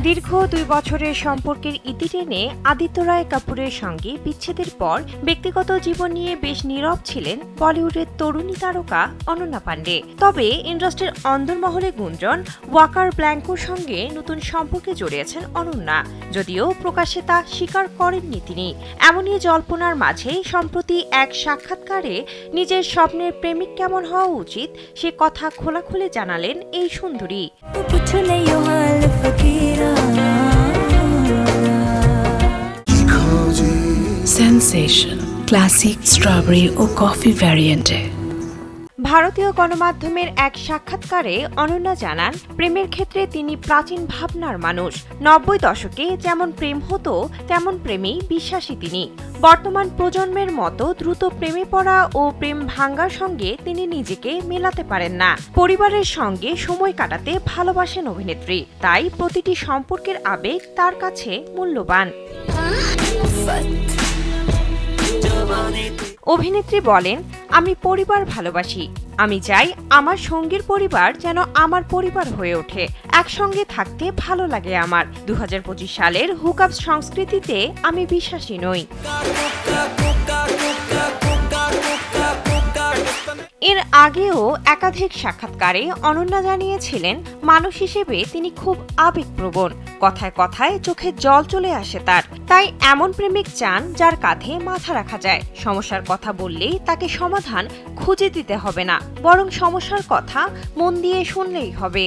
দীর্ঘ 2 বছরের সম্পর্কের ইতি টেনে আদিত্য রায় কাপুরের সঙ্গে বিচ্ছেদের পর ব্যক্তিগত জীবন নিয়ে বেশ নীরব ছিলেন বলিউডের তরুণী তারকা অনন্যা পান্ডে। তবে ইন্ডাস্ট্রির অন্দরমহলে গুঞ্জন ওয়াকার ব্ল্যাঙ্কোর সঙ্গে নতুন সম্পর্কে জড়িয়েছেন অনন্যা, যদিও প্রকাশ্যে তা স্বীকার করেননি তিনি। এমনই জল্পনার মাঝে সম্প্রতি এক সাক্ষাৎকারে নিজের স্বপ্নের প্রেমিক কেমন হওয়া উচিত সে কথা খোলাখুলি জানালেন এই সুন্দরী। সেনসেশন ক্লাসিক স্ট্রবেরি ও কফি ভ্যারিয়েন্টে। ভারতীয় গণমাধ্যমের এক সাক্ষাৎকারে অনন্যা জানান, প্রেমের ক্ষেত্রে তিনি প্রাচীন ভাবনার মানুষ। 90 দশকে যেমন প্রেম হতো তেমন প্রেমেই বিশ্বাসী তিনি। বর্তমান প্রজন্মের মতো দ্রুত প্রেমে পড়া ও প্রেম ভাঙ্গার সঙ্গে তিনি নিজেকে মেলাতে পারেন না। পরিবারের সঙ্গে সময় কাটাতে ভালোবাসেন অভিনেত্রী, তাই প্রতিটি সম্পর্কের আবেগ তার কাছে মূল্যবান। অভিনেত্রী বলেন, আমি পরিবার ভালোবাসি। আমি চাই আমার সঙ্গীর পরিবার যেন আমার পরিবার হয়ে ওঠে। একসঙ্গে থাকতে ভালো লাগে আমার। 2025 সালের হুকআপ সংস্কৃতিতে আমি বিশ্বাসী নই। এর আগেও একাধিক সাক্ষাৎকারে অনন্যা জানিয়েছিলেন, মানুষ হিসেবে তিনি খুব আবেগপ্রবণ। কথায় কথায় চোখে জল চলে আসে তার। তাই এমন প্রেমিক চান যার কাঁধে মাথা রাখা যায়। সমস্যার কথা বললেই তাকে সমাধান খুঁজে দিতে হবে না, বরং সমস্যার কথা মন দিয়ে শুনলেই হবে।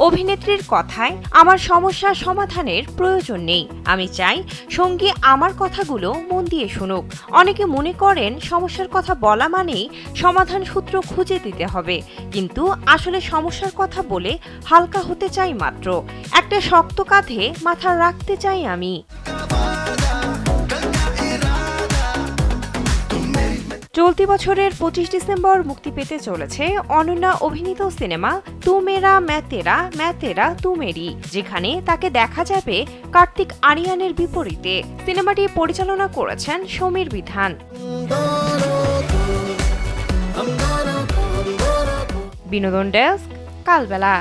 অভিনেত্রীর কথায়, আমার সমস্যা সমাধানের প্রয়োজন নেই। আমি চাই সঙ্গী আমার কথাগুলো মন দিয়ে শুনুক। অনেকে মনে করেন সমস্যার কথা বলা মানেই সমাধান সূত্র খুঁজে দিতে হবে, কিন্তু আসলে সমস্যার কথা বলে হালকা হতে চাই মাত্র। একটা শক্ত কাঁধে মাথা রাখতে চাই আমি। চলতি বছরের 25 ডিসেম্বর মুক্তি পেতে চলেছে অনন্যা অভিনীত সিনেমা তু মেরা मैं तेरा तू मेरी, যেখানে তাকে দেখা যাবে কার্তিক আরিয়ানের বিপরীতে। সিনেমাটি পরিচালনা করেছেন সমীর বিধান। বিনোদন ডেস্ক, কালবেলা।